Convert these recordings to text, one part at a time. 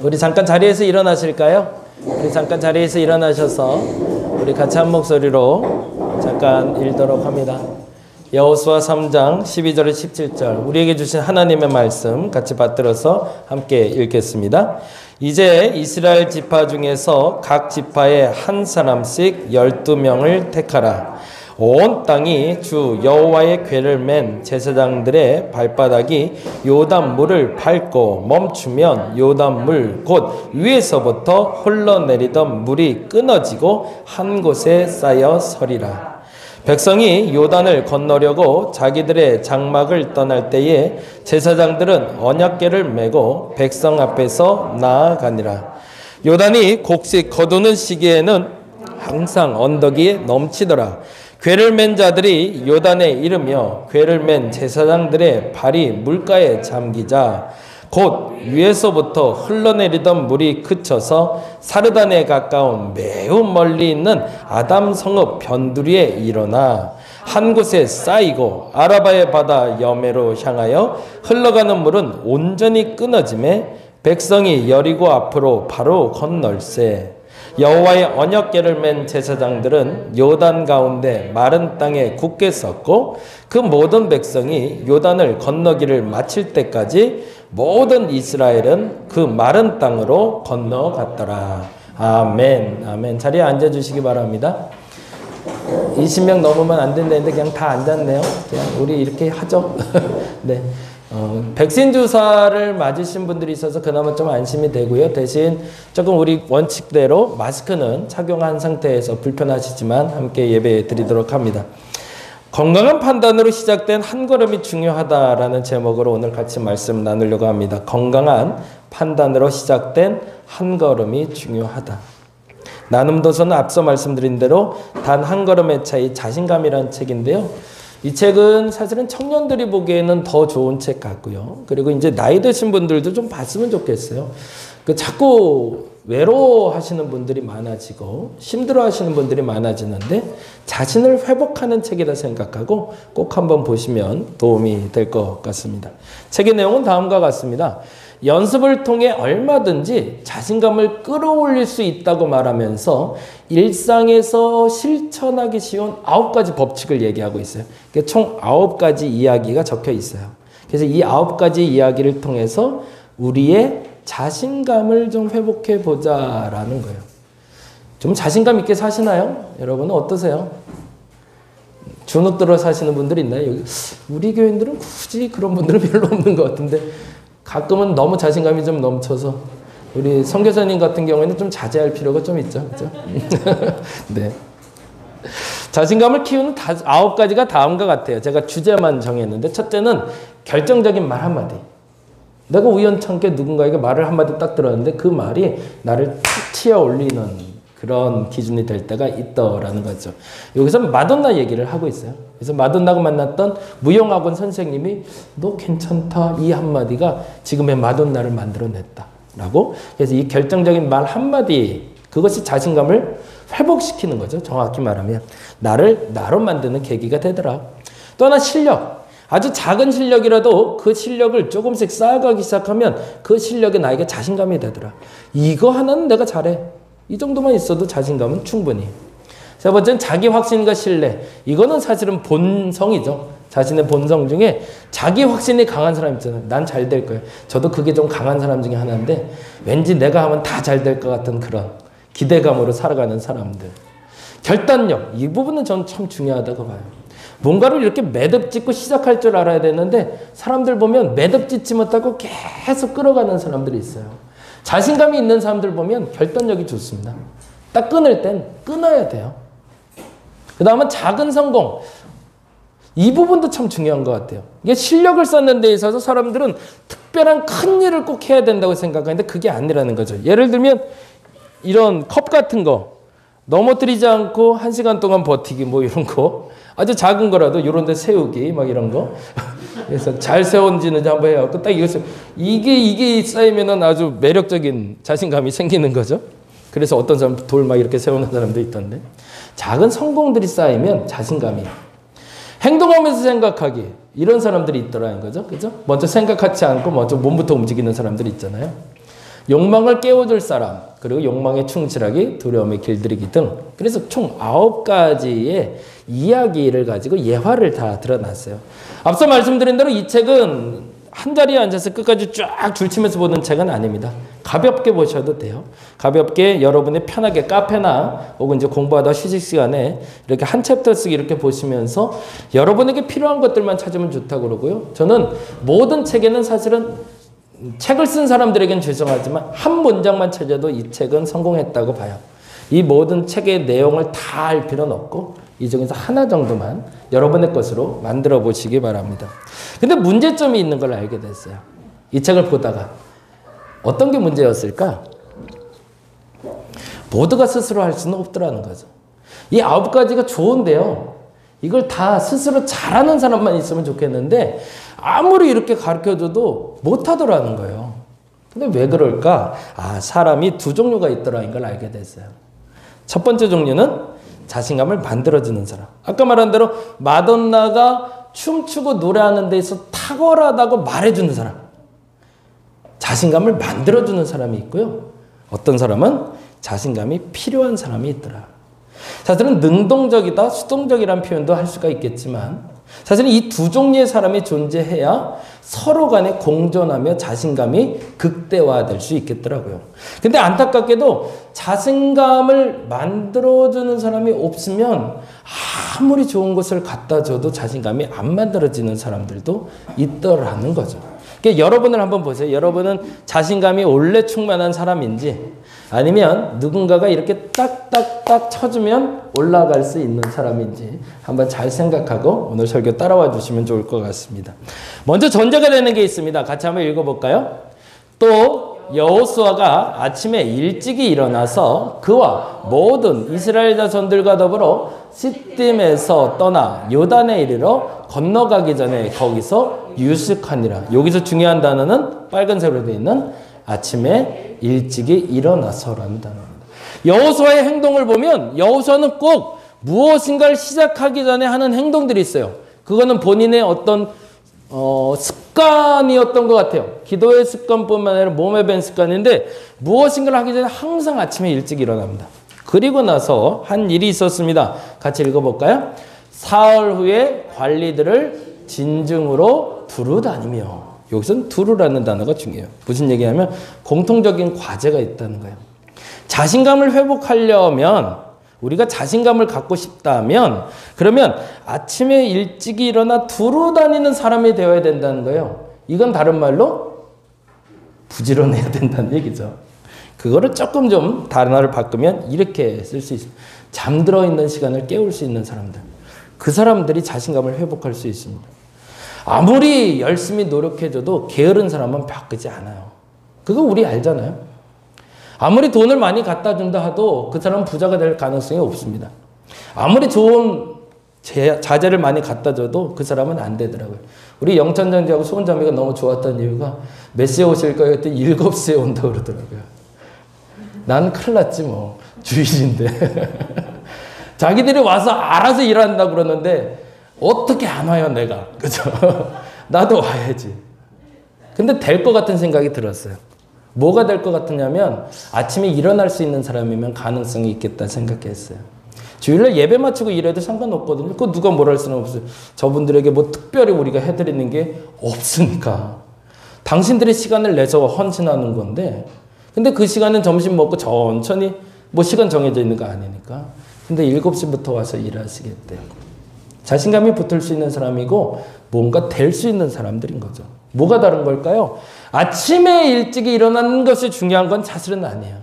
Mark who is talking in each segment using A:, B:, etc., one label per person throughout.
A: 우리 잠깐 자리에서 일어나실까요? 우리 잠깐 자리에서 일어나셔서 우리 같이 한 목소리로 잠깐 읽도록 합니다. 여호수아 3장 12절에 17절 우리에게 주신 하나님의 말씀 같이 받들어서 함께 읽겠습니다. 이제 이스라엘 지파 중에서 각 지파에 한 사람씩 12명을 택하라. 온 땅이 주 여호와의 궤를 맨 제사장들의 발바닥이 요단물을 밟고 멈추면 요단물 곧 위에서부터 흘러내리던 물이 끊어지고 한 곳에 쌓여 서리라. 백성이 요단을 건너려고 자기들의 장막을 떠날 때에 제사장들은 언약궤를 메고 백성 앞에서 나아가니라. 요단이 곡식 거두는 시기에는 항상 언덕이 넘치더라. 궤를 맨 자들이 요단에 이르며 궤를 맨 제사장들의 발이 물가에 잠기자 곧 위에서부터 흘러내리던 물이 그쳐서 사르단에 가까운 매우 멀리 있는 아담 성읍 변두리에 일어나 한 곳에 쌓이고 아라바의 바다 여매로 향하여 흘러가는 물은 온전히 끊어지매 백성이 여리고 앞으로 바로 건널세. 여호와의 언약궤를 맨 제사장들은 요단 가운데 마른 땅에 굳게 섰고 그 모든 백성이 요단을 건너기를 마칠 때까지 모든 이스라엘은 그 마른 땅으로 건너갔더라. 아멘. 아멘. 자리에 앉아주시기 바랍니다. 20명 넘으면 안 된다는데 그냥 다 앉았네요. 그냥 우리 이렇게 하죠. 네. 백신 주사를 맞으신 분들이 있어서 그나마 좀 안심이 되고요. 대신 조금 우리 원칙대로 마스크는 착용한 상태에서 불편하시지만 함께 예배 드리도록 합니다. 건강한 판단으로 시작된 한 걸음이 중요하다라는 제목으로 오늘 같이 말씀 나누려고 합니다. 건강한 판단으로 시작된 한 걸음이 중요하다. 나눔도서는 앞서 말씀드린 대로 단 한 걸음의 차이 자신감이라는 책인데요. 이 책은 사실은 청년들이 보기에는 더 좋은 책 같고요. 그리고 이제 나이 드신 분들도 좀 봤으면 좋겠어요. 자꾸 외로워하시는 분들이 많아지고 힘들어하시는 분들이 많아지는데 자신을 회복하는 책이라 생각하고 꼭 한번 보시면 도움이 될 것 같습니다. 책의 내용은 다음과 같습니다. 연습을 통해 얼마든지 자신감을 끌어올릴 수 있다고 말하면서 일상에서 실천하기 쉬운 9가지 법칙을 얘기하고 있어요. 총 9가지 이야기가 적혀 있어요. 그래서 이 9가지 이야기를 통해서 우리의 자신감을 좀 회복해 보자라는 거예요. 좀 자신감 있게 사시나요? 여러분은 어떠세요? 주눅들어 사시는 분들 있나요? 여기 우리 교인들은 굳이 그런 분들은 별로 없는 것 같은데 가끔은 너무 자신감이 좀 넘쳐서 우리 선교사님 같은 경우에는 좀 자제할 필요가 좀 있죠. 그렇죠? 네. 자신감을 키우는 9가지가 다음과 같아요. 제가 주제만 정했는데 첫째는 결정적인 말 한마디. 내가 우연찮게 누군가에게 말을 한마디 딱 들었는데 그 말이 나를 탁 치어 올리는 그런 기준이 될 때가 있더라는 거죠. 여기서 마돈나 얘기를 하고 있어요. 그래서 마돈나가 만났던 무용학원 선생님이 너 괜찮다 이 한마디가 지금의 마돈나를 만들어냈다 라고. 그래서 이 결정적인 말 한마디 그것이 자신감을 회복시키는 거죠. 정확히 말하면 나를 나로 만드는 계기가 되더라. 또 하나 실력. 아주 작은 실력이라도 그 실력을 조금씩 쌓아가기 시작하면 그 실력이 나에게 자신감이 되더라. 이거 하나는 내가 잘해. 이 정도만 있어도 자신감은 충분히. 세 번째는 자기 확신과 신뢰. 이거는 사실은 본성이죠. 자신의 본성 중에 자기 확신이 강한 사람 있잖아요. 난 잘 될 거예요. 저도 그게 좀 강한 사람 중에 하나인데 왠지 내가 하면 다 잘 될 것 같은 그런 기대감으로 살아가는 사람들. 결단력. 이 부분은 저는 참 중요하다고 봐요. 뭔가를 이렇게 매듭 짓고 시작할 줄 알아야 되는데 사람들 보면 매듭 짓지 못하고 계속 끌어가는 사람들이 있어요. 자신감이 있는 사람들 보면 결단력이 좋습니다. 딱 끊을 땐 끊어야 돼요. 그 다음은 작은 성공. 이 부분도 참 중요한 것 같아요. 이게 실력을 쌓는 데 있어서 사람들은 특별한 큰 일을 꼭 해야 된다고 생각하는데 그게 아니라는 거죠. 예를 들면 이런 컵 같은 거 넘어뜨리지 않고 1시간 동안 버티기 뭐 이런 거 아주 작은 거라도 이런 데 세우기 막 이런 거 그래서 잘 세운지는 한번 해요. 딱 이게 쌓이면은 아주 매력적인 자신감이 생기는 거죠. 그래서 어떤 사람 돌 막 이렇게 세우는 사람도 있던데 작은 성공들이 쌓이면 자신감이 행동하면서 생각하기 이런 사람들이 있더라는 거죠. 그죠? 먼저 생각하지 않고 먼저 몸부터 움직이는 사람들이 있잖아요. 욕망을 깨워줄 사람, 그리고 욕망에 충실하기, 두려움에 길들이기 등. 그래서 총 9가지의 이야기를 가지고 예화를 다 드러났어요. 앞서 말씀드린 대로 이 책은 한 자리에 앉아서 끝까지 쫙 줄치면서 보는 책은 아닙니다. 가볍게 보셔도 돼요. 가볍게 여러분이 편하게 카페나 혹은 이제 공부하다 휴식 시간에 이렇게 한 챕터씩 이렇게 보시면서 여러분에게 필요한 것들만 찾으면 좋다고 그러고요. 저는 모든 책에는 사실은 책을 쓴 사람들에겐 죄송하지만 한 문장만 찾아도 이 책은 성공했다고 봐요. 이 모든 책의 내용을 다 알 필요는 없고 이 중에서 하나 정도만 여러분의 것으로 만들어 보시기 바랍니다. 근데 문제점이 있는 걸 알게 됐어요. 이 책을 보다가 어떤 게 문제였을까? 모두가 스스로 할 수는 없더라는 거죠. 이 9가지가 좋은데요. 이걸 다 스스로 잘하는 사람만 있으면 좋겠는데 아무리 이렇게 가르쳐줘도 못하더라는 거예요. 근데 왜 그럴까? 사람이 두 종류가 있더라는 걸 알게 됐어요. 첫 번째 종류는 자신감을 만들어주는 사람. 아까 말한 대로 마돈나가 춤추고 노래하는 데 있어 탁월하다고 말해주는 사람. 자신감을 만들어주는 사람이 있고요. 어떤 사람은 자신감이 필요한 사람이 있더라. 사실은 능동적이다, 수동적이라는 표현도 할 수가 있겠지만 사실은 이 두 종류의 사람이 존재해야 서로 간에 공존하며 자신감이 극대화될 수 있겠더라고요. 근데 안타깝게도 자신감을 만들어주는 사람이 없으면 아무리 좋은 것을 갖다 줘도 자신감이 안 만들어지는 사람들도 있더라는 거죠. 그러니까 여러분을 한번 보세요. 여러분은 자신감이 원래 충만한 사람인지 아니면 누군가가 이렇게 딱딱딱 쳐주면 올라갈 수 있는 사람인지 한번 잘 생각하고 오늘 설교 따라와 주시면 좋을 것 같습니다. 먼저 전제가 되는 게 있습니다. 같이 한번 읽어볼까요? 또 여호수아가 아침에 일찍이 일어나서 그와 모든 이스라엘 자손들과 더불어 시딤에서 떠나 요단에 이르러 건너가기 전에 거기서 유숙하니라. 여기서 중요한 단어는 빨간색으로 되어 있는 아침에 일찍이 일어나서라는 단어입니다. 여호수아의 행동을 보면 여호수아는 꼭 무엇인가를 시작하기 전에 하는 행동들이 있어요. 그거는 본인의 어떤 습관이었던 것 같아요. 기도의 습관뿐만 아니라 몸에 밴 습관인데 무엇인가를 하기 전에 항상 아침에 일찍 일어납니다. 그리고 나서 한 일이 있었습니다. 같이 읽어볼까요? 사흘 후에 관리들을 진중으로 두루 다니며. 여기서는 두루라는 단어가 중요해요. 무슨 얘기냐면 공통적인 과제가 있다는 거예요. 자신감을 회복하려면 우리가 자신감을 갖고 싶다면 그러면 아침에 일찍 일어나 두루 다니는 사람이 되어야 된다는 거예요. 이건 다른 말로 부지런해야 된다는 얘기죠. 그거를 조금 좀 단어를 바꾸면 이렇게 쓸 수 있어요. 잠들어 있는 시간을 깨울 수 있는 사람들. 그 사람들이 자신감을 회복할 수 있습니다. 아무리 열심히 노력해줘도 게으른 사람은 바뀌지 않아요. 그거 우리 알잖아요. 아무리 돈을 많이 갖다 준다 하도 그 사람은 부자가 될 가능성이 없습니다. 아무리 좋은 자재를 많이 갖다 줘도 그 사람은 안 되더라고요. 우리 영천장지하고 수원자매가 너무 좋았던 이유가 몇 시에 오실까요? 그랬더니 7시에 온다고 그러더라고요. 난 큰일 났지 뭐. 주일인데. 자기들이 와서 알아서 일한다고 그러는데 어떻게 안 와요 내가. 그죠? 나도 와야지. 근데 될 것 같은 생각이 들었어요. 뭐가 될 것 같으냐면 아침에 일어날 수 있는 사람이면 가능성이 있겠다 생각했어요. 주일날 예배 마치고 일해도 상관없거든요. 그거 누가 뭘 할 수는 없어요. 저분들에게 뭐 특별히 우리가 해드리는 게 없으니까. 당신들의 시간을 내서 헌신하는 건데 근데 그 시간은 점심 먹고 천천히 뭐 시간 정해져 있는 거 아니니까. 근데 7시부터 와서 일하시겠대요. 자신감이 붙을 수 있는 사람이고 뭔가 될 수 있는 사람들인 거죠. 뭐가 다른 걸까요? 아침에 일찍이 일어나는 것이 중요한 건 사실은 아니에요.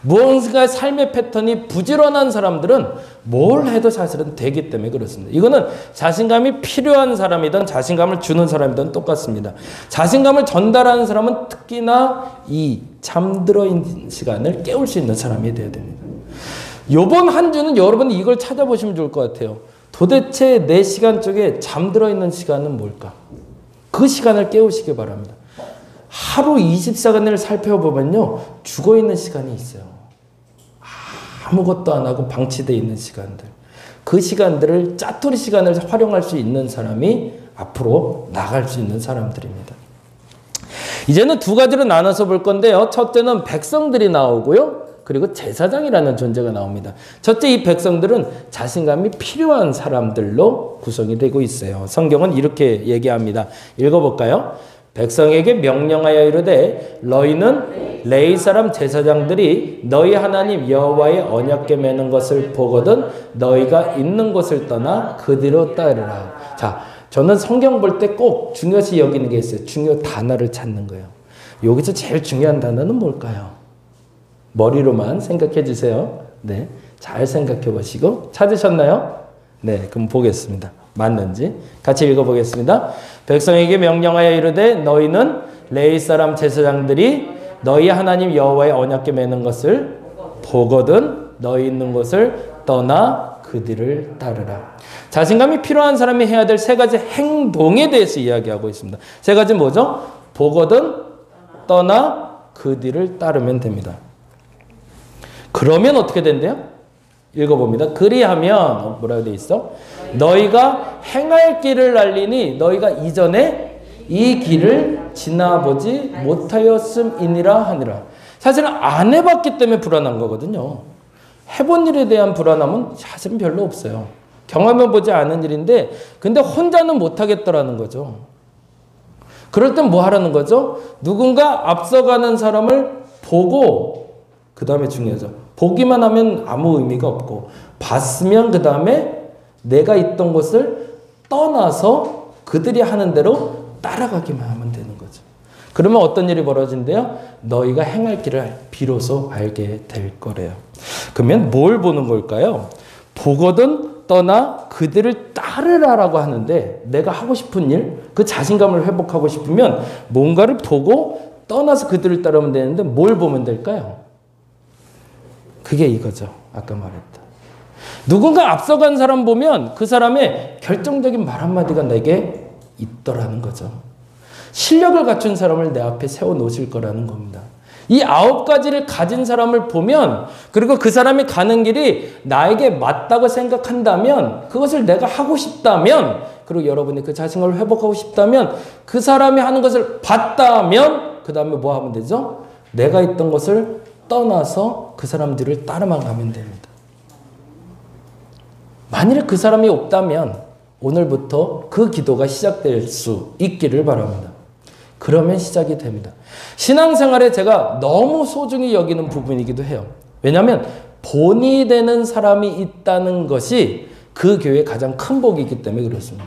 A: 무언가 삶의 패턴이 부지런한 사람들은 뭘 해도 사실은 되기 때문에 그렇습니다. 이거는 자신감이 필요한 사람이든 자신감을 주는 사람이든 똑같습니다. 자신감을 전달하는 사람은 특히나 이 잠들어 있는 시간을 깨울 수 있는 사람이 되어야 됩니다. 이번 한 주는 여러분이 이걸 찾아보시면 좋을 것 같아요. 도대체 내 시간 쪽에 잠들어 있는 시간은 뭘까? 그 시간을 깨우시기 바랍니다. 하루 24시간을 살펴보면요. 죽어있는 시간이 있어요. 아무것도 안 하고 방치되어 있는 시간들. 그 시간들을 짜투리 시간을 활용할 수 있는 사람이 앞으로 나갈 수 있는 사람들입니다. 이제는 두 가지로 나눠서 볼 건데요. 첫째는 백성들이 나오고요. 그리고 제사장이라는 존재가 나옵니다. 첫째, 이 백성들은 자신감이 필요한 사람들로 구성이 되고 있어요. 성경은 이렇게 얘기합니다. 읽어볼까요? 백성에게 명령하여 이르되 너희는 레위 사람 제사장들이 너희 하나님 여호와의 언약궤 매는 것을 보거든 너희가 있는 곳을 떠나 그 뒤로 따르라. 자, 저는 성경 볼 때 꼭 중요시 여기는 게 있어요. 중요 단어를 찾는 거예요. 여기서 제일 중요한 단어는 뭘까요? 머리로만 생각해 주세요. 네, 잘 생각해 보시고 찾으셨나요? 네, 그럼 보겠습니다. 맞는지 같이 읽어보겠습니다. 백성에게 명령하여 이르되 너희는 레위 사람 제사장들이 너희 하나님 여호와의 언약궤 매는 것을 보거든 너희 있는 곳을 떠나 그 뒤를 따르라. 자신감이 필요한 사람이 해야 될 세 가지 행동에 대해서 이야기하고 있습니다. 세 가지 뭐죠? 보거든 떠나 그 뒤를 따르면 됩니다. 그러면 어떻게 된대요? 읽어봅니다. 그리하면 뭐라고 돼 있어? 너희가 행할 길을 알리니 너희가 이전에 이 길을 지나보지 못하였음이니라 하니라. 사실은 안 해봤기 때문에 불안한 거거든요. 해본 일에 대한 불안함은 사실은 별로 없어요. 경험해보지 않은 일인데 근데 혼자는 못하겠더라는 거죠. 그럴 땐 뭐 하라는 거죠? 누군가 앞서가는 사람을 보고 그 다음에 중요하죠. 보기만 하면 아무 의미가 없고 봤으면 그 다음에 내가 있던 곳을 떠나서 그들이 하는 대로 따라가기만 하면 되는 거죠. 그러면 어떤 일이 벌어진대요? 너희가 행할 길을 비로소 알게 될 거래요. 그러면 뭘 보는 걸까요? 보거든 떠나 그들을 따르라라고 하는데 내가 하고 싶은 일, 그 자신감을 회복하고 싶으면 뭔가를 보고 떠나서 그들을 따르면 되는데 뭘 보면 될까요? 그게 이거죠. 아까 말했다. 누군가 앞서간 사람 보면 그 사람의 결정적인 말 한마디가 내게 있더라는 거죠. 실력을 갖춘 사람을 내 앞에 세워놓으실 거라는 겁니다. 이 9가지를 가진 사람을 보면 그리고 그 사람이 가는 길이 나에게 맞다고 생각한다면 그것을 내가 하고 싶다면 그리고 여러분이 그 자신감을 회복하고 싶다면 그 사람이 하는 것을 봤다면 그 다음에 뭐 하면 되죠? 내가 있던 것을 떠나서 그 사람들을 따라만 가면 됩니다. 만일에 그 사람이 없다면 오늘부터 그 기도가 시작될 수 있기를 바랍니다. 그러면 시작이 됩니다. 신앙생활에 제가 너무 소중히 여기는 부분이기도 해요. 왜냐하면 본이 되는 사람이 있다는 것이 그 교회의 가장 큰 복이기 때문에 그렇습니다.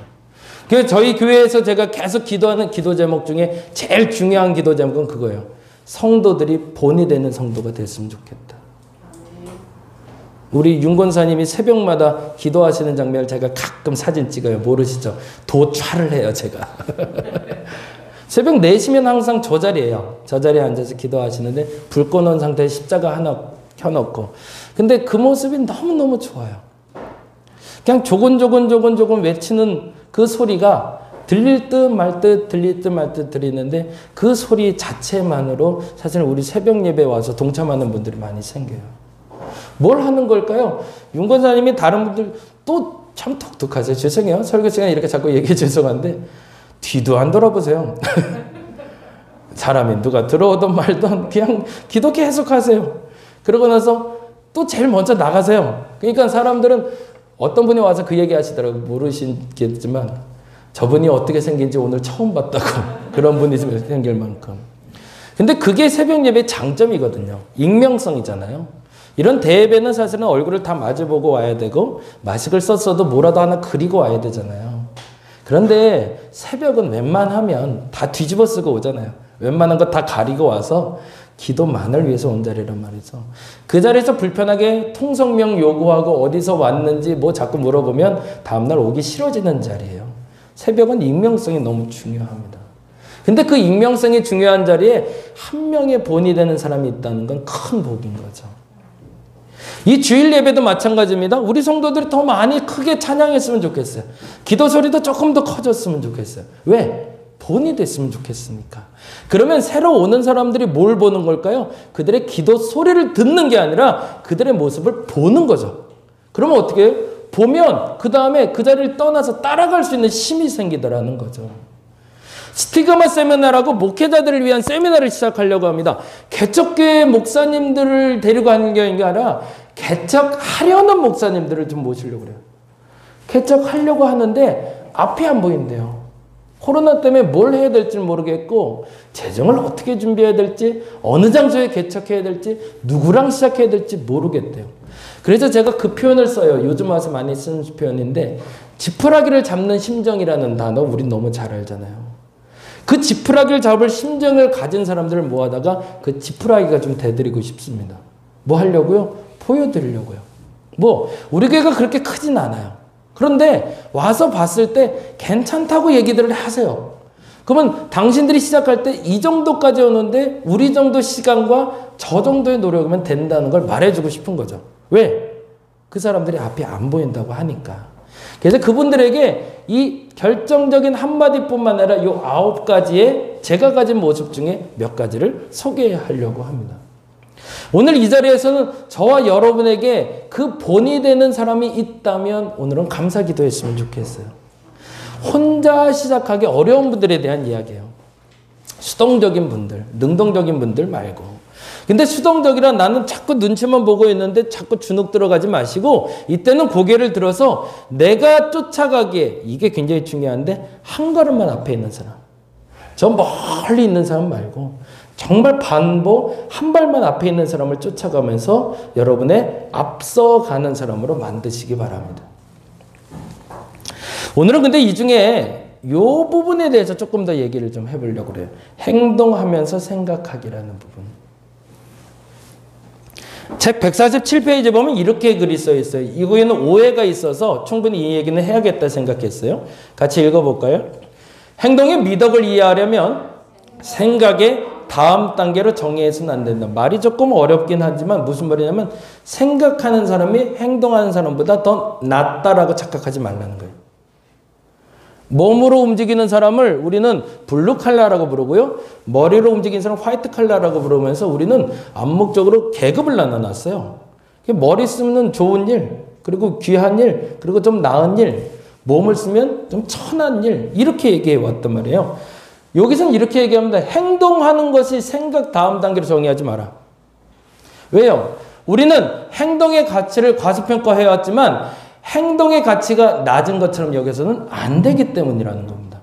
A: 그래서 저희 교회에서 제가 계속 기도하는 기도 제목 중에 제일 중요한 기도 제목은 그거예요. 성도들이 본이 되는 성도가 됐으면 좋겠다. 우리 윤권사님이 새벽마다 기도하시는 장면을 제가 가끔 사진 찍어요. 모르시죠? 도촬을 해요, 제가. 새벽 4시면 항상 저 자리에요. 저 자리에 앉아서 기도하시는데 불 꺼놓은 상태에 십자가 하나 켜놓고. 근데 그 모습이 너무너무 좋아요. 그냥 조곤조곤 외치는 그 소리가 들릴 듯 말 듯 들릴 듯 말 듯 들리는데 그 소리 자체만으로 사실 우리 새벽 예배에 와서 동참하는 분들이 많이 생겨요. 뭘 하는 걸까요? 윤 권사님이 다른 분들 또 참 독특하세요. 죄송해요. 설교 시간에 이렇게 자꾸 얘기해 죄송한데 뒤도 안 돌아보세요. 사람이 누가 들어오든 말든 그냥 기도 계속 하세요. 그러고 나서 또 제일 먼저 나가세요. 그러니까 사람들은 어떤 분이 와서 그 얘기 하시더라고요. 모르시겠지만 저분이 어떻게 생긴지 오늘 처음 봤다고. 그런 분이 생길 만큼. 근데 그게 새벽 예배의 장점이거든요. 익명성이잖아요. 이런 대예배는 사실은 얼굴을 다 마주보고 와야 되고 마식을 썼어도 뭐라도 하나 그리고 와야 되잖아요. 그런데 새벽은 웬만하면 다 뒤집어 쓰고 오잖아요. 웬만한 거 다 가리고 와서 기도만을 위해서 온 자리란 말이죠. 그 자리에서 불편하게 통성명 요구하고 어디서 왔는지 뭐 자꾸 물어보면 다음날 오기 싫어지는 자리예요. 새벽은 익명성이 너무 중요합니다. 근데 그 익명성이 중요한 자리에 한 명의 본이 되는 사람이 있다는 건 큰 복인 거죠. 이 주일 예배도 마찬가지입니다. 우리 성도들이 더 많이 크게 찬양했으면 좋겠어요. 기도 소리도 조금 더 커졌으면 좋겠어요. 왜? 본이 됐으면 좋겠으니까. 그러면 새로 오는 사람들이 뭘 보는 걸까요? 그들의 기도 소리를 듣는 게 아니라 그들의 모습을 보는 거죠. 그러면 어떻게 해요? 보면 그 다음에 그 자리를 떠나서 따라갈 수 있는 힘이 생기더라는 거죠. 스티그마 세미나라고 목회자들을 위한 세미나를 시작하려고 합니다. 개척교회 목사님들을 데리고 하는 게 아니라 개척하려는 목사님들을 좀 모시려고 그래요. 개척하려고 하는데 앞이 안 보인대요. 코로나 때문에 뭘 해야 될지 모르겠고 재정을 어떻게 준비해야 될지 어느 장소에 개척해야 될지 누구랑 시작해야 될지 모르겠대요. 그래서 제가 그 표현을 써요. 요즘 와서 많이 쓰는 표현인데 지푸라기를 잡는 심정이라는 단어 우린 너무 잘 알잖아요. 그 지푸라기를 잡을 심정을 가진 사람들을 모아다가 그 지푸라기가 좀 대드리고 싶습니다. 뭐 하려고요? 보여드리려고요. 우리 교회가 그렇게 크진 않아요. 그런데 와서 봤을 때 괜찮다고 얘기들을 하세요. 그러면 당신들이 시작할 때 이 정도까지 오는데 우리 정도 시간과 저 정도의 노력이면 된다는 걸 말해주고 싶은 거죠. 왜? 그 사람들이 앞이 안 보인다고 하니까. 그래서 그분들에게 이 결정적인 한마디뿐만 아니라 이 9가지의 제가 가진 모습 중에 몇 가지를 소개하려고 합니다. 오늘 이 자리에서는 저와 여러분에게 그 본이 되는 사람이 있다면 오늘은 감사 기도했으면 좋겠어요. 혼자 시작하기 어려운 분들에 대한 이야기예요. 수동적인 분들, 능동적인 분들 말고. 근데 수동적이라 나는 자꾸 눈치만 보고 있는데 자꾸 주눅 들어가지 마시고 이때는 고개를 들어서 내가 쫓아가기에 이게 굉장히 중요한데 한 걸음만 앞에 있는 사람. 저 멀리 있는 사람 말고 정말 반보 한 발만 앞에 있는 사람을 쫓아가면서 여러분의 앞서가는 사람으로 만드시기 바랍니다. 오늘은 근데 이 중에 이 부분에 대해서 조금 더 얘기를 좀 해보려고 그래요. 행동하면서 생각하기라는 부분. 책 147페이지 보면 이렇게 글이 써 있어요. 이거에는 오해가 있어서 충분히 이 얘기는 해야겠다 생각했어요. 같이 읽어볼까요? 행동의 미덕을 이해하려면 생각의 다음 단계로 정의해서는 안 된다. 말이 조금 어렵긴 하지만 무슨 말이냐면 생각하는 사람이 행동하는 사람보다 더 낫다라고 착각하지 말라는 거예요. 몸으로 움직이는 사람을 우리는 블루 칼라라고 부르고요. 머리로 움직이는 사람 화이트 칼라라고 부르면서 우리는 암묵적으로 계급을 나눠놨어요. 머리 쓰면 좋은 일, 그리고 귀한 일, 그리고 좀 나은 일, 몸을 쓰면 좀 천한 일 이렇게 얘기해 왔단 말이에요. 여기서는 이렇게 얘기합니다. 행동하는 것이 생각 다음 단계로 정의하지 마라. 왜요? 우리는 행동의 가치를 과소평가해왔지만 행동의 가치가 낮은 것처럼 여기서는 안 되기 때문이라는 겁니다.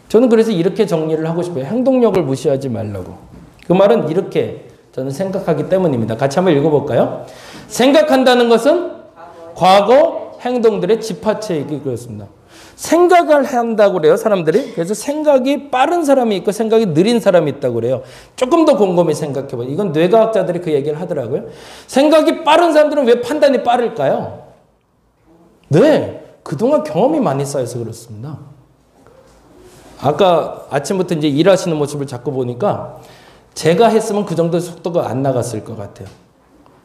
A: 저는 그래서 이렇게 정리를 하고 싶어요. 행동력을 무시하지 말라고. 그 말은 이렇게 저는 생각하기 때문입니다. 같이 한번 읽어볼까요? 생각한다는 것은 과거 행동들의 집합체이기 그렇습니다. 생각을 한다고 그래요, 사람들이. 그래서 생각이 빠른 사람이 있고 생각이 느린 사람이 있다고 그래요. 조금 더 곰곰이 생각해봐요. 이건 뇌과학자들이 그 얘기를 하더라고요. 생각이 빠른 사람들은 왜 판단이 빠를까요? 네, 그동안 경험이 많이 쌓여서 그렇습니다. 아까 아침부터 이제 일하시는 모습을 자꾸 보니까 제가 했으면 그 정도 속도가 안 나갔을 것 같아요.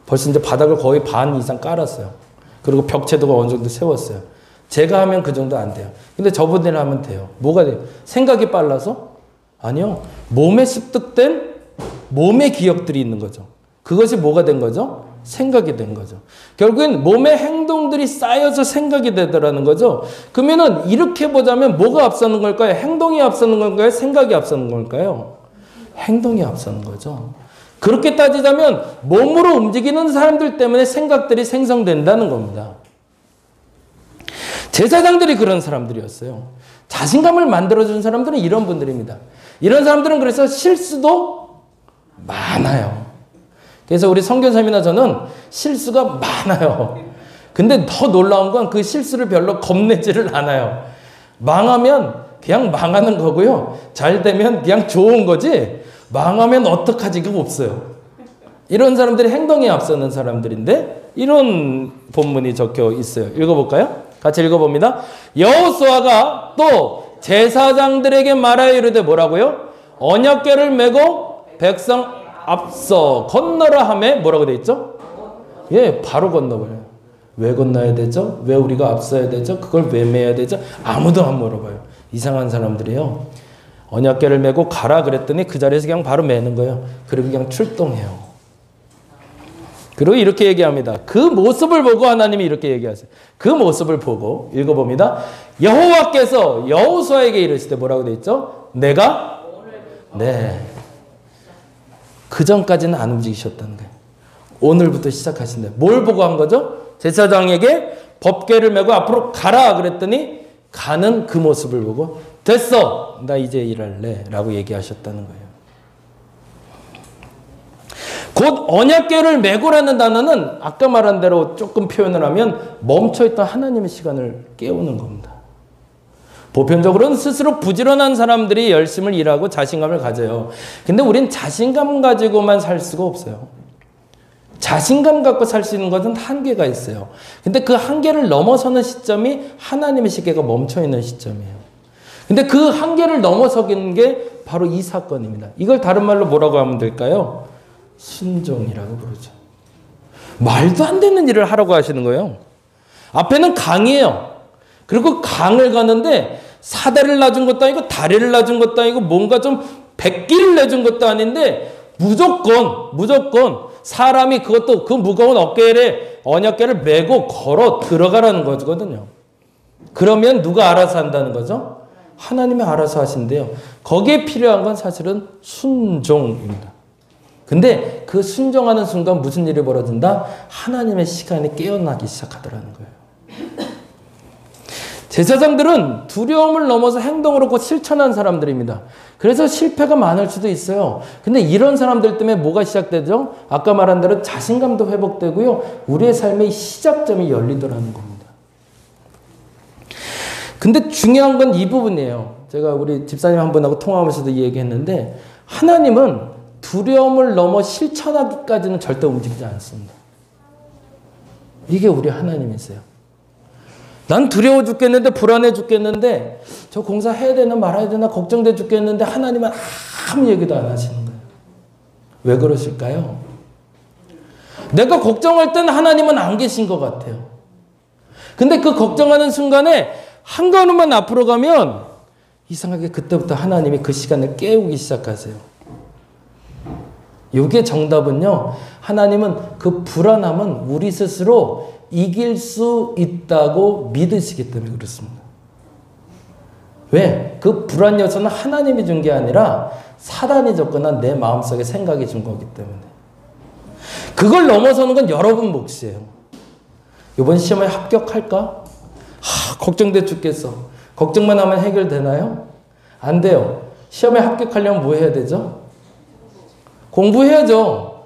A: 벌써 이제 바닥을 거의 반 이상 깔았어요. 그리고 벽체도가 어느 정도 세웠어요. 제가 하면 그 정도 안 돼요. 근데 저분들이 하면 돼요. 뭐가 돼요? 생각이 빨라서? 아니요. 몸에 습득된 몸의 기억들이 있는 거죠. 그것이 뭐가 된 거죠? 생각이 된 거죠. 결국엔 몸의 행동들이 쌓여서 생각이 되더라는 거죠. 그러면은 이렇게 보자면 뭐가 앞서는 걸까요? 행동이 앞서는 걸까요? 생각이 앞서는 걸까요? 행동이 앞서는 거죠. 그렇게 따지자면 몸으로 움직이는 사람들 때문에 생각들이 생성된다는 겁니다. 제사장들이 그런 사람들이었어요. 자신감을 만들어준 사람들은 이런 분들입니다. 이런 사람들은 그래서 실수도 많아요. 그래서 우리 성교사님이나 저는 실수가 많아요. 근데 더 놀라운 건 그 실수를 별로 겁내지를 않아요. 망하면 그냥 망하는 거고요. 잘 되면 그냥 좋은 거지 망하면 어떡하지가 없어요. 이런 사람들이 행동에 앞서는 사람들인데 이런 본문이 적혀 있어요. 읽어볼까요? 같이 읽어봅니다. 여호수아가 또 제사장들에게 말하여 이르되 뭐라고요? 언약궤를 메고 백성 앞서 건너라 하매 뭐라고 돼 있죠? 예, 바로 건너버려요. 왜 건너야 되죠? 왜 우리가 앞서야 되죠? 그걸 왜 메야 되죠? 아무도 안 물어봐요. 이상한 사람들이에요. 언약궤를 메고 가라 그랬더니 그 자리에서 그냥 바로 메는 거예요. 그리고 그냥 출동해요. 그리고 이렇게 얘기합니다. 그 모습을 보고 하나님이 이렇게 얘기하세요. 그 모습을 보고 읽어봅니다. 여호와께서 여호수아에게 이르시되 뭐라고 돼 있죠? 내가 네. 그 전까지는 안 움직이셨다는 거예요. 오늘부터 시작하신대요. 뭘 보고 한 거죠? 제사장에게 법궤를 메고 앞으로 가라 그랬더니 가는 그 모습을 보고 됐어. 나 이제 일할래 라고 얘기하셨다는 거예요. 곧 언약궤를 메고라는 단어는 아까 말한 대로 조금 표현을 하면 멈춰있던 하나님의 시간을 깨우는 겁니다. 보편적으로는 스스로 부지런한 사람들이 열심을 일하고 자신감을 가져요. 근데 우린 자신감 가지고만 살 수가 없어요. 자신감 갖고 살 수 있는 것은 한계가 있어요. 근데 그 한계를 넘어서는 시점이 하나님의 시계가 멈춰있는 시점이에요. 근데 그 한계를 넘어서는 게 바로 이 사건입니다. 이걸 다른 말로 뭐라고 하면 될까요? 순종이라고 부르죠. 말도 안 되는 일을 하라고 하시는 거예요. 앞에는 강이에요. 그리고 강을 가는데 사다리를 놔준 것도 아니고 다리를 놔준 것도 아니고 뭔가 좀 백기를 내준 것도 아닌데 무조건 사람이 그것도 그 무거운 어깨에 언약궤를 메고 걸어 들어가라는 거거든요. 그러면 누가 알아서 한다는 거죠? 하나님이 알아서 하신대요. 거기에 필요한 건 사실은 순종입니다. 근데 그 순종하는 순간 무슨 일이 벌어진다? 하나님의 시간이 깨어나기 시작하더라는 거예요. 제사장들은 두려움을 넘어서 행동으로 곧 실천한 사람들입니다. 그래서 실패가 많을 수도 있어요. 근데 이런 사람들 때문에 뭐가 시작되죠? 아까 말한 대로 자신감도 회복되고요. 우리의 삶의 시작점이 열리더라는 겁니다. 근데 중요한 건 이 부분이에요. 제가 우리 집사님 한 분하고 통화하면서도 이 얘기했는데 하나님은 두려움을 넘어 실천하기까지는 절대 움직이지 않습니다. 이게 우리 하나님이세요. 난 두려워 죽겠는데 불안해 죽겠는데 저 공사 해야 되나 말아야 되나 걱정돼 죽겠는데 하나님은 아무 얘기도 안 하시는 거예요. 왜 그러실까요? 내가 걱정할 때는 하나님은 안 계신 것 같아요. 근데 그 걱정하는 순간에 한 걸음만 앞으로 가면 이상하게 그때부터 하나님이 그 시간을 깨우기 시작하세요. 이게 정답은요. 하나님은 그 불안함은 우리 스스로 이길 수 있다고 믿으시기 때문에 그렇습니다. 왜? 그 불안 요소는 하나님이 준 게 아니라 사단이 줬거나 내 마음속에 생각이 준 거기 때문에. 그걸 넘어서는 건 여러분 몫이에요. 이번 시험에 합격할까? 걱정돼 죽겠어. 걱정만 하면 해결되나요? 안 돼요. 시험에 합격하려면 뭐 해야 되죠? 공부해야죠.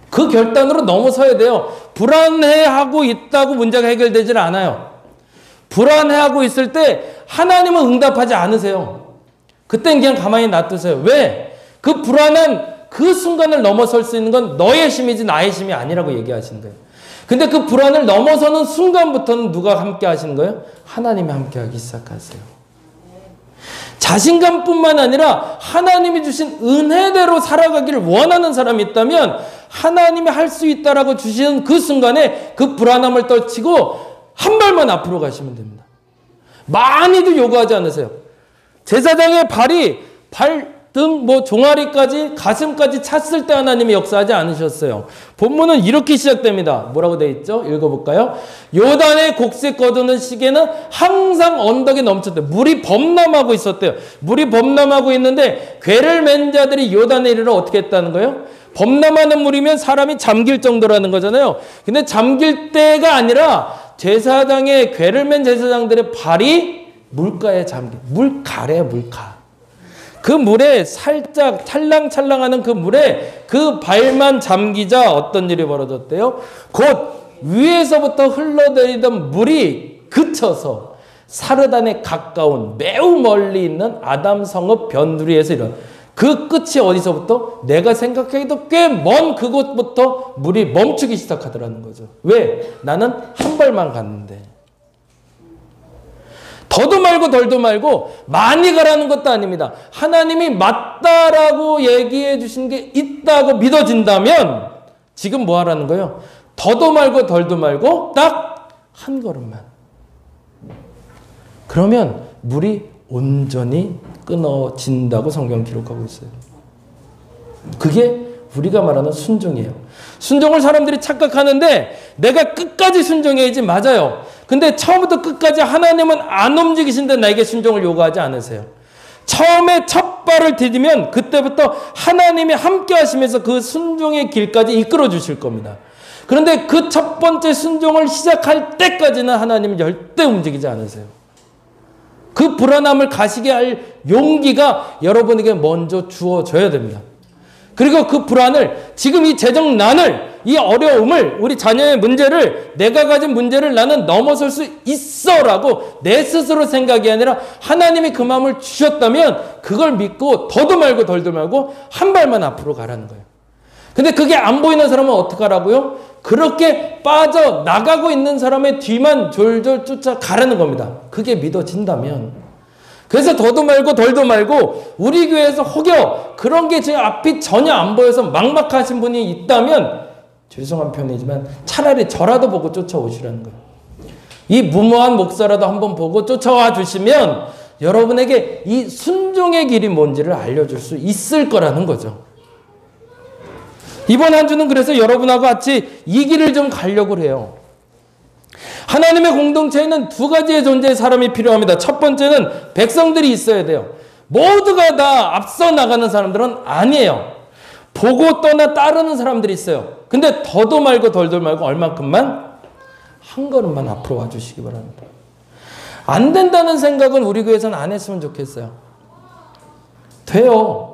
A: 그 결단으로 넘어서야 돼요. 불안해하고 있다고 문제가 해결되질 않아요. 불안해하고 있을 때 하나님은 응답하지 않으세요. 그땐 그냥 가만히 놔두세요. 왜? 그 불안한 그 순간을 넘어설 수 있는 건 너의 힘이지 나의 힘이 아니라고 얘기하시는 거예요. 근데 그 불안을 넘어서는 순간부터는 누가 함께 하시는 거예요? 하나님이 함께 하기 시작하세요. 자신감뿐만 아니라 하나님이 주신 은혜대로 살아가기를 원하는 사람이 있다면 하나님이 할 수 있다라고 주시는 그 순간에 그 불안함을 떨치고 한 발만 앞으로 가시면 됩니다. 많이도 요구하지 않으세요. 제사장의 발이 발등 종아리까지 가슴까지 찼을 때 하나님이 역사하지 않으셨어요. 본문은 이렇게 시작됩니다. 뭐라고 되어 있죠? 읽어볼까요? 요단의 곡식 거두는 시기에는 항상 언덕에 넘쳤대요. 물이 범람하고 있었대요. 물이 범람하고 있는데 궤를 맨 자들이 요단에 이르러 어떻게 했다는 거예요? 범람하는 물이면 사람이 잠길 정도라는 거잖아요. 근데 잠길 때가 아니라 제사장의 궤를 맨 제사장들의 발이 물가에 잠긴 물가래요. 물가. 그 물에 살짝 찰랑찰랑하는 그 물에 그 발만 잠기자 어떤 일이 벌어졌대요? 곧 위에서부터 흘러내리던 물이 그쳐서 사르단에 가까운 매우 멀리 있는 아담 성읍 변두리에서 이런 그 끝이 어디서부터? 내가 생각하기도 꽤 먼 그곳부터 물이 멈추기 시작하더라는 거죠. 왜? 나는 한 발만 갔는데. 더도 말고 덜도 말고 많이 가라는 것도 아닙니다. 하나님이 맞다라고 얘기해 주신 게 있다고 믿어진다면 지금 뭐 하라는 거예요? 더도 말고 덜도 말고 딱 한 걸음만. 그러면 물이 온전히 끊어진다고 성경 기록하고 있어요. 그게 우리가 말하는 순종이에요. 순종을 사람들이 착각하는데 내가 끝까지 순종해야지. 맞아요. 근데 처음부터 끝까지 하나님은 안 움직이신데 나에게 순종을 요구하지 않으세요. 처음에 첫 발을 디디면 그때부터 하나님이 함께 하시면서 그 순종의 길까지 이끌어 주실 겁니다. 그런데 그 첫 번째 순종을 시작할 때까지는 하나님은 절대 움직이지 않으세요. 그 불안함을 가시게 할 용기가 여러분에게 먼저 주어져야 됩니다. 그리고 그 불안을, 지금 이 재정난을, 이 어려움을, 우리 자녀의 문제를, 내가 가진 문제를 나는 넘어설 수 있어 라고 내 스스로 생각이 아니라 하나님이 그 마음을 주셨다면 그걸 믿고 더도 말고 덜도 말고 한 발만 앞으로 가라는 거예요. 근데 그게 안 보이는 사람은 어떡하라고요? 그렇게 빠져나가고 있는 사람의 뒤만 졸졸 쫓아가라는 겁니다. 그게 믿어진다면. 그래서 더도 말고 덜도 말고 우리 교회에서 혹여 그런 게 지금 앞이 전혀 안 보여서 막막하신 분이 있다면 죄송한 표현이지만 차라리 저라도 보고 쫓아오시라는 거예요. 이 무모한 목사라도 한번 보고 쫓아와 주시면 여러분에게 이 순종의 길이 뭔지를 알려줄 수 있을 거라는 거죠. 이번 한 주는 그래서 여러분하고 같이 이 길을 좀 가려고 해요. 하나님의 공동체에는 두 가지의 존재의 사람이 필요합니다. 첫 번째는 백성들이 있어야 돼요. 모두가 다 앞서 나가는 사람들은 아니에요. 보고 떠나 따르는 사람들이 있어요. 근데 더도 말고 덜도 말고 얼만큼만 한 걸음만 앞으로 와주시기 바랍니다. 안 된다는 생각은 우리 교회에서는 안 했으면 좋겠어요. 돼요.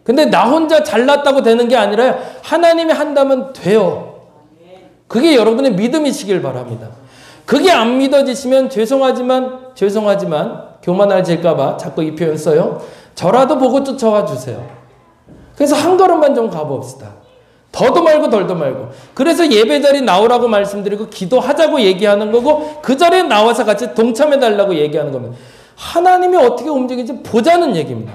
A: 근데 나 혼자 잘났다고 되는 게 아니라 하나님이 한다면 돼요. 그게 여러분의 믿음이시길 바랍니다. 그게 안 믿어지시면 죄송하지만 교만해질까봐 자꾸 이 표현 써요. 저라도 보고 쫓아와 주세요. 그래서 한 걸음만 좀 가봅시다. 더도 말고 덜도 말고. 그래서 예배 자리 나오라고 말씀드리고 기도하자고 얘기하는 거고 그 자리에 나와서 같이 동참해달라고 얘기하는 겁니다. 하나님이 어떻게 움직이는지 보자는 얘기입니다.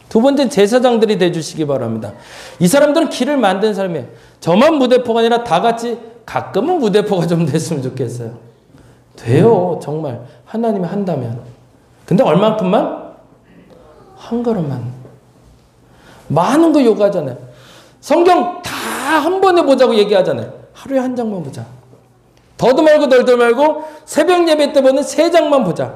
A: 두 번째는 제사장들이 돼주시기 바랍니다. 이 사람들은 길을 만든 사람이에요. 저만 무대포가 아니라 다 같이 가끔은 무대포가 좀 됐으면 좋겠어요. 돼요. 정말 하나님이 한다면. 근데 얼만큼만? 한 걸음만. 많은 거 요구하잖아요. 성경 다 한 번에 보자고 얘기하잖아요. 하루에 한 장만 보자. 더도 말고 덜도 말고 새벽 예배 때 보는 3장만 보자.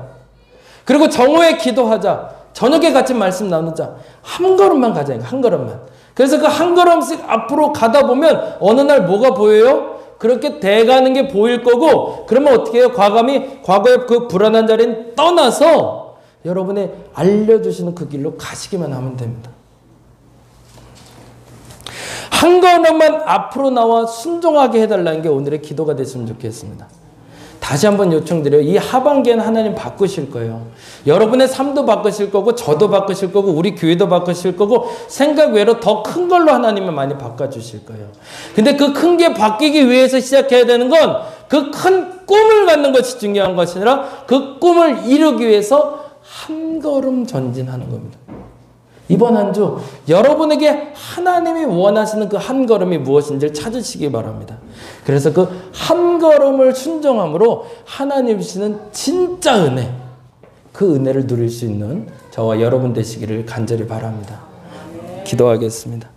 A: 그리고 정오에 기도하자. 저녁에 같이 말씀 나누자. 한 걸음만 가자. 한 걸음만. 그래서 그 한 걸음씩 앞으로 가다 보면 어느 날 뭐가 보여요? 그렇게 돼가는 게 보일 거고 그러면 어떻게 해요? 과거의 그 불안한 자리는 떠나서 여러분의 알려주시는 그 길로 가시기만 하면 됩니다. 한 걸음만 앞으로 나와 순종하게 해달라는 게 오늘의 기도가 됐으면 좋겠습니다. 다시 한번 요청드려요. 이 하반기에는 하나님 바꾸실 거예요. 여러분의 삶도 바꾸실 거고 저도 바꾸실 거고 우리 교회도 바꾸실 거고 생각 외로 더 큰 걸로 하나님은 많이 바꿔주실 거예요. 근데 그 큰 게 바뀌기 위해서 시작해야 되는 건 그 큰 꿈을 갖는 것이 중요한 것이 아니라 그 꿈을 이루기 위해서 한 걸음 전진하는 겁니다. 이번 한 주 여러분에게 하나님이 원하시는 그 한 걸음이 무엇인지를 찾으시기 바랍니다. 그래서 그 한 걸음을 순종함으로 하나님 주시는 진짜 은혜, 그 은혜를 누릴 수 있는 저와 여러분 되시기를 간절히 바랍니다. 기도하겠습니다.